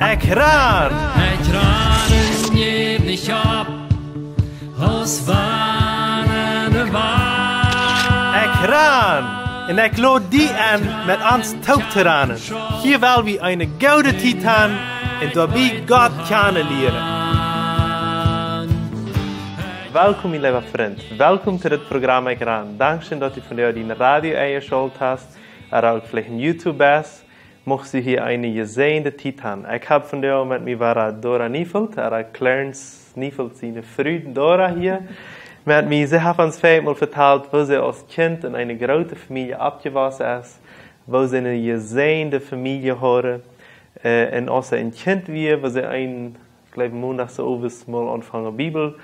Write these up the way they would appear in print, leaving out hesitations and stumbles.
Ekran! Ekranen jävlig ab, hos warnende waar. Ekran! En ik lood die aan met ons touwteranen. Hier wil we een gouden titan en daarbij God kennenleren. Welkom, mijn lieve vriend. Welkom to dit programma Ekran. Dankzij dat u vandaag die radio eingeschaltet hast, ook vielleicht een YouTube is. Mocht u hier een gezegende titan. Ik heb vandaag met mij waar Dora Niefeld, Clarence Niefeld zijn vrouw Dora hier. Met mij, ze heeft ons vijfmaal verteld, wo ze als kind in een grote familie opgewassen is, wo ze een gezegende familie horen. En als ze een kind weer, wo ze een, ik geloof maandags overs mal anfangen Bibel,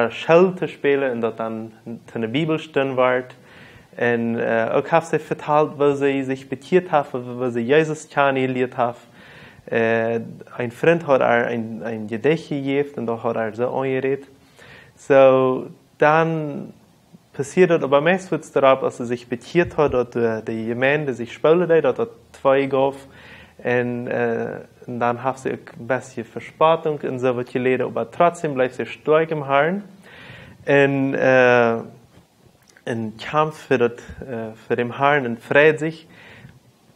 Schule te spelen en dat dan te een Bibelstunde wordt. En ook heeft ze verteld, wo ze zich bekeerd heeft, wo ze Jezus kennengelernt heeft. Een vriend had haar een gedicht gegeven en dat had haar zo aangereed. So, dann passiert es aber meistens darauf, als sie sich bekeert hat, dass die Gemeinde sich spülen hat, dass zwei gab. Und dann hat sie ein bisschen Verspätung und so wird gelesen, aber trotzdem bleibt sie stark im Herrn. Und ein Kampf für den Herrn und freut sich.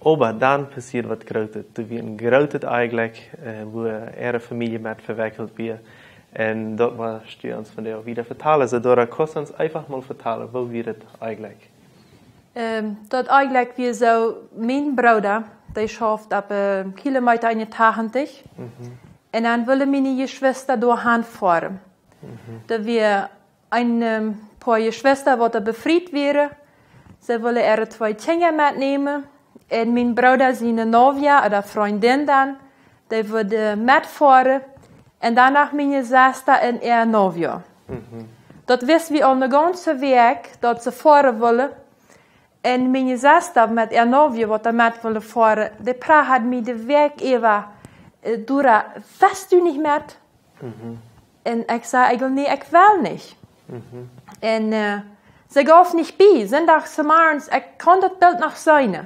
Aber dann passiert was Großes. Du wirst ein Großes eigentlich, wo ihre Familie mit verwickelt wird. En dat was die ons vandaag wieder vertalen. So, Dora, kannst du uns einfach mal vertellen, wo wir das eigentlich? Dat eigenlijk weer zo, mijn broeder, die schafft op kilometer in de 80. En dan willen mijn Geschwister doorheen fahren. Da wir ein paar Geschwister, die befreit wären. Sie wollen ihre zwei Kinder mitnehmen. Und mein Bruder, seine Novia oder Freundin dann, die würde mitfahren. En daarna mijn zuster en haar novio. Dat wisten we al de ganze weg, dat ze varen willen. En mijn zuster met haar novio, wat met willen varen, die praat had mij de weg even, Dora, wist u niet met? En ik zei eigenlijk, nee, ik wil niet. En ze gaf niet bij. Zondagsmorgens, ik kon dat beeld nog zien.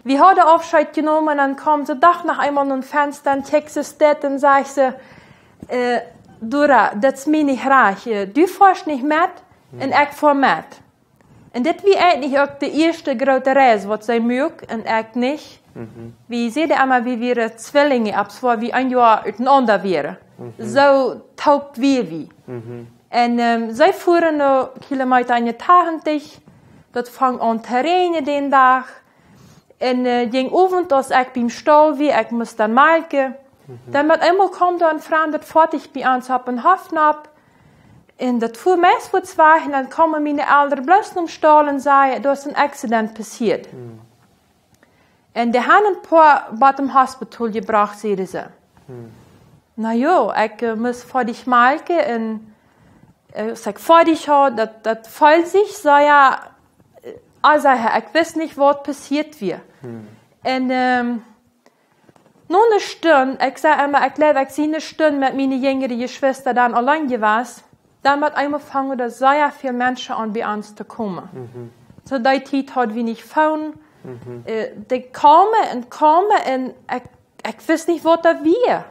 We hadden afscheid genomen en dan kwam ze dag nog eenmaal naar een venster en keek ze steeds en zei ze, Dora, dat is mij niet graag. Du vaart niet met en ik vaar met. En dit was eigenlijk ook de eerste grote reis wat zij mocht en ik niet. We zeiden allemaal, we waren tweelingen, op zwaar we een jaar uiteinander waren. Zo taugt we. En zij voeren nu kilometer in de 80. Dat vang aan te regenen die dag. En ging avond als ik bij stal weer, ik moest dan melken. Dan met eenmaal kwam er een vrouw dat fertig bij ons op een hafnap. En dat voer meest voor zwaar. En dan kwamen mijn ouders bloos om stal en zeiden, er is een accident passiert. En die hebben een paar bij het hospital gebracht, zeiden ze. Nou ja, ik moest fertig melken. En als ik fertig had, dat valt zich. Zei ja, also, ik wist niet wat passiert weer. En nog een Stunde, ik zei immer, ik glaube, ik zie een Stunde met mijn jüngere Geschwister dan allein geweest. Dan werd eenmaal vangen, dat sehr veel mensen aan bij ons te komen. Zo die tijd hadden we niet gevonden. Die kwamen en ik wist niet wat dat was.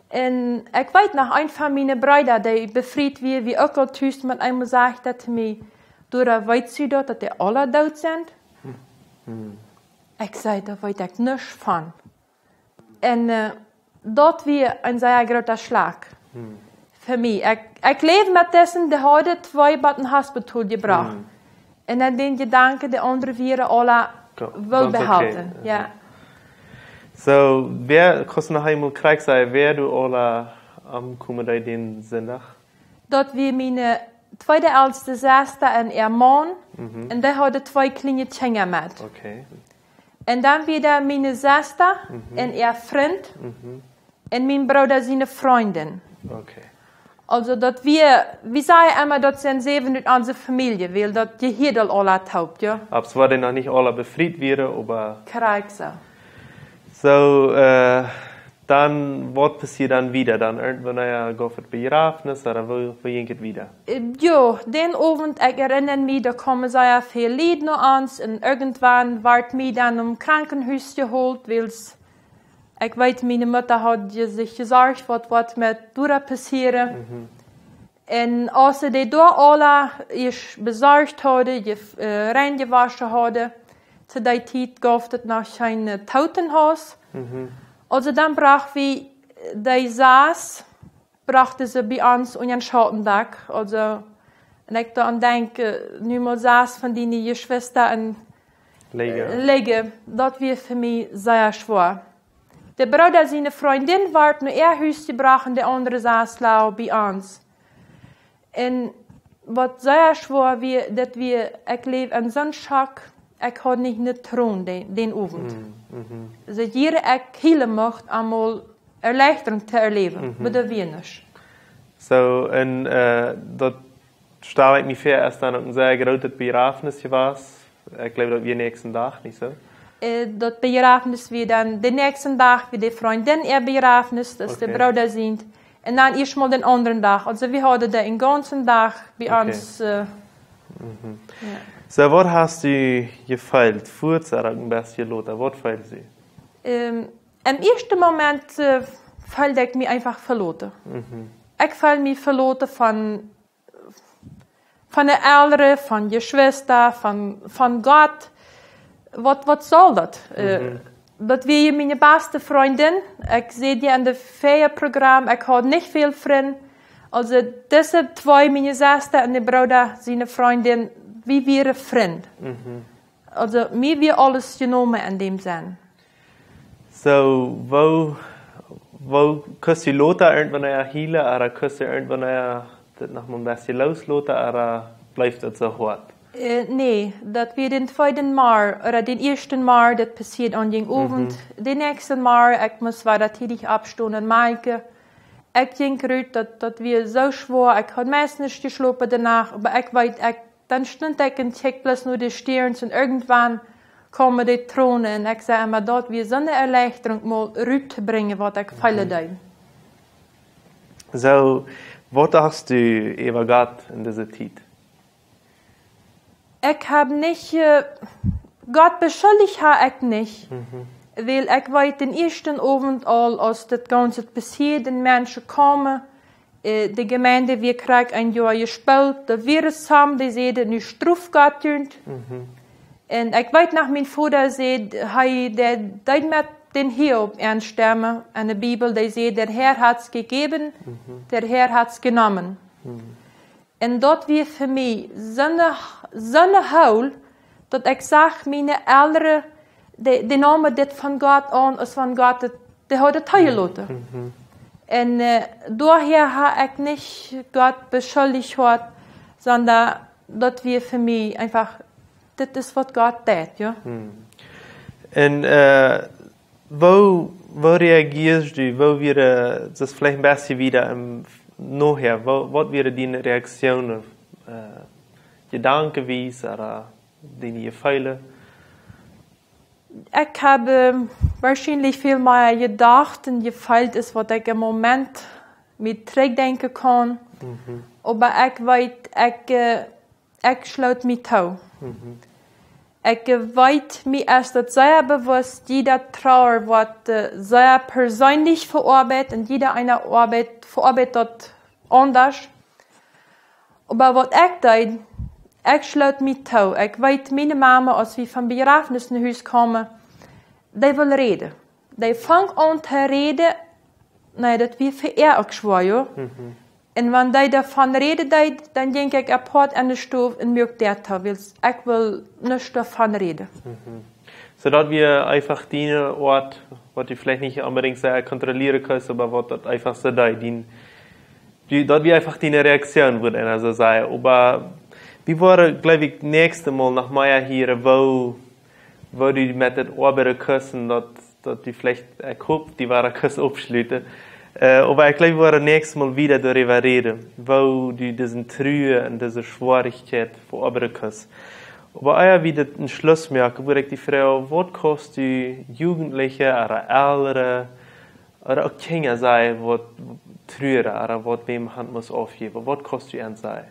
En ik weet nog, een van mijn broeders, die bevrijd weer, wie ook al thuis met eenmaal zegt dat te mij, Dora, weet u dat die alle dood zijn? Ik zei, daar weet ik niks van. En dat was een zeer grote slag voor mij. Ik leef met dessen, die hadden twee bij het hospital gebracht. En dan den gedanken, de andere vieren alle wel behouden. Okay. Ja. So, wer, kannst du noch einmal krijg zeggen, wer du alle kommen da den zondag? Dat was mijn tweede oudste zuster en haar man. En die hadden twee kleine kinderen met. Okay. En dan weer mijn zuster en haar vriend. En mijn broeder zijn vrienden. Okay. Also, dat wir sagen immer, dat zijn 7 uit onze familie, weil dat je hier al alle taubt, ja. Aber es war denn noch nicht alle befreit wäre, aber... Krijg zo. So, dann, was passiert dann wieder? Dann irgendwann auf das Begrafnis oder wo ging es wieder? Ja, den Abend, ich erinnere mich, da kommen sehr viele Lieder noch an und irgendwann wird mich dann im Krankenhaus geholt, weil Ich weiß, meine Mutter hat sich gesagt, was mit Dura passieren. Und als die da alle ich besorgt hadden, reingewaschen hadden, zu der Zeit gab es noch ein Totenhaus. Also dann brachten wir die Saas, brachten sie bei uns in den Schattendach. Also, und ich daran denke, nu mal Saas von den Geschwistern legen, das war für mich sehr schwer. Der Bruder, seine Freundin, war nur ihr Haus gebracht, der andere saß lau bei uns. Und was sehr schwer war, dass ich lebe in so einem Schock, ich hatte nicht Thron den Abend. Also jeder ich hele mocht, einmal Erleichterung zu erleben, aber das war nicht. So, und das stelle ich mir vor, als dann ein sehr großes Begrafnis war. Ich glaube, das war den nächsten Tag, nicht so? Das Begrafnis war dann den nächsten Tag, wie die Freundin ihr Begrafnis, dass der Bruder sind. Und dann erstmal den anderen Tag. Also wir hatten den ganzen Tag bei uns. Ja. So, was hast du gefeilt? Vorzusagen, bisschen Lothar, was feilt sie? Im ersten Moment feilte ich mich einfach verloren. Ich feilte mich verloren von den Eltern, von Geschwistern, von Gott. Was soll das? Das war meine beste Freundin. Ich sehe die in dem Ferienprogramm. Ich hatte nicht viel Freunde. Also, diese zwei, meine Schwester und der Bruder, seine Freundin, wir waren Freunde. Also, mir wird alles genommen in dem Sinn. So, wo kannst du Lothar irgendwann hielen, oder kannst du irgendwann das noch mal ein bisschen loslassen, oder bleibt das so hart? Nee, das wird den zweiten Mal, oder den ersten Mal, das passiert an den Abend. Den nächsten Mal, ich muss weiter tätig abstehen und melken. Ich denke, das wird so schwer. Ich habe meistens nicht geschlafen danach, aber ich weiß, dann stund ich und check bloß nur die Stirn und irgendwann kommen die Tränen und ich sage immer, dort wird so eine Erleichterung mal rüberzubringen, was ich feile da. So, was hast du über Gott in dieser Zeit? Ich habe nicht, Gott beschuldigt habe ich nicht. Weil ich weiß den ersten Abend all, als das Ganze passiert, den Menschen kommen, die Gemeinde, wir kriegen ein Jahr gespielt, da wir zusammen, die sehen, nicht Struf Gott tun. Und ich weiß, nach meinem Vater sagt, der mit den Hiob ernstnehmen, in der Bibel, der sagt, der Herr hat es gegeben, der Herr hat es genommen. Und dort war für mich so eine Haul, dass ich sage, meine Eltern, die nehmen das von Gott an, als von Gott, die hat es teilgelassen. Und daher habe ich nicht Gott beschuldigt, sondern das war für mich einfach, das ist, was Gott tut. Ja? Und wo reagierst du, wo wäre das vielleicht ein bisschen wieder nachher, was wäre deine Reaktion, Gedankenweise oder deine Gefühle? Ich habe wahrscheinlich viel mehr gedacht und gefühlt, ist, was ich im Moment mit zurückdenken kann. Aber ich weiß, ich schloss mich zu. Ich weiß, mir ist das sehr bewusst, jeder Trauer wird sehr persönlich verarbeitet und jeder eine Arbeit verarbeitet anders. Aber was ich tue, ich schloss mich zu. Ich weiß, meine Mama, als wir vom Begrafnishaus kommen, die will reden. Die fängt an zu reden, nein, das wird für ihr auch schwer, ja. Und wenn die davon reden, dann denke ich, apart an der Stufe und möchte das, weil ich will nicht davon reden. So, dort wir einfach deine Ort, was du vielleicht nicht unbedingt sehr kontrollieren kannst, aber was dort einfach so dort wir einfach deine Reaktion, würde einer so sagen. Aber wie war, glaube ich, das nächste Mal nach Meier hier, wo du mit den oberen Küssen, dass du vielleicht, ich hoffe, die waren Küsse abschließen. Aber ich glaube, wir werden nächstes Mal wieder darüber reden, wo du diesen Trühe und diese Schwierigkeit von oberen Küssen. Aber auch wieder einen Schluss merken, würde ich die Frau, was kostet du Jugendliche oder Ältere oder auch Kinder sein, was Trühe oder was wem Hand muss aufgeben, was kostet du an sein?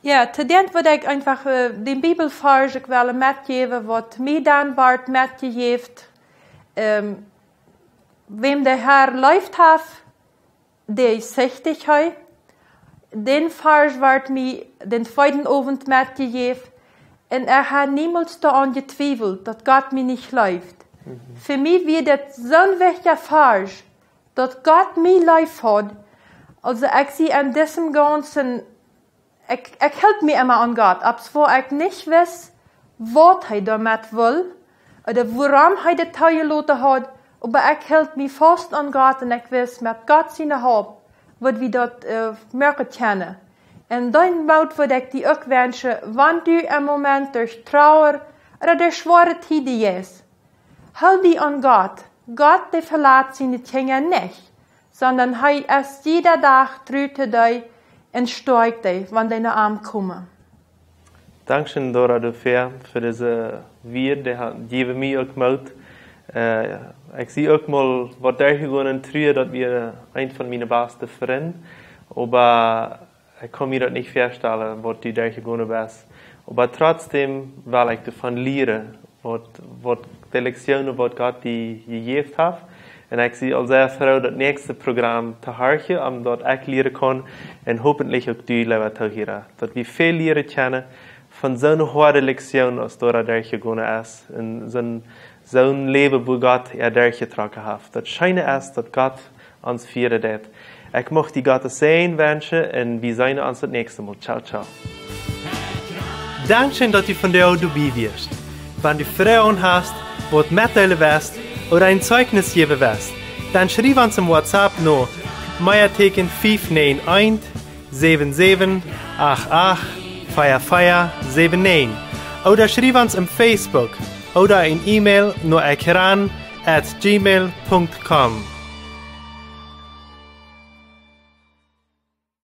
Ja, zu dem würde ich einfach den Bibelvers mitgeben, was mir dann wird mitgegeben. wem der Herr läuft hat, der ist 60 heu. Den Vers wird mir den zweiten Abend mitgegeben. Und hat niemals daran gezweifelt, dass Gott mir nicht läuft. Für mich wird das so ein wichtiger Vers, dass Gott mir läuft hat. Also ich sehe an diesem Ganzen, ich halte mich immer an Gott, obwohl ich nicht weiß, was er damit will, oder woran er das Teil gelassen hat, aber ich halte mich fast an Gott und ich weiß, mit Gott seine Hand, wird wir dort merken können. Und dann würde ich dir auch wünschen, wenn du im Moment durch Trauer oder durch schwere Zeiten gehst, halt dich an Gott. Gott, der verlässt seine Kinder nicht, sondern er ist jeder Tag tröte dich und stärkt dich, wenn deine Arme kommen. Dankeschön, Dora, dafür, für diese Wirt, die mir auch gemacht. Ich sehe auch mal, was der gegangen ist, dass wir ein von meinen besten Freunden, aber ich kann mir das nicht vorstellen, was die da gegangen ist. Aber trotzdem will ich davon lernen, was die Lektionen, was Gott die gegeben hat. Und ich sehe als sehr froh, das nächste Programm zu hören, um dort auch lernen kann und hoffentlich auch die Leute zu hören. Dass wir viel lernen können von so einer harten Lektion, als dort durchgegangen ist. In so ein Leben, wo Gott durchgetragen hat. Das Scheine ist, dass Gott uns führen wird. Ich möchte die Gottes Segen wünschen und wir sehen uns das nächste Mal. Ciao, ciao. Dankeschön, dass du von der dabei wirst. Wenn du Fragen hast, was mitteilen willst oder ein Zeugnis geben willst, dann schreib uns im WhatsApp noch Meierteken 591 77 88 4479 oder schreib uns im Facebook oder ein E-Mail nur ekran@gmail.com.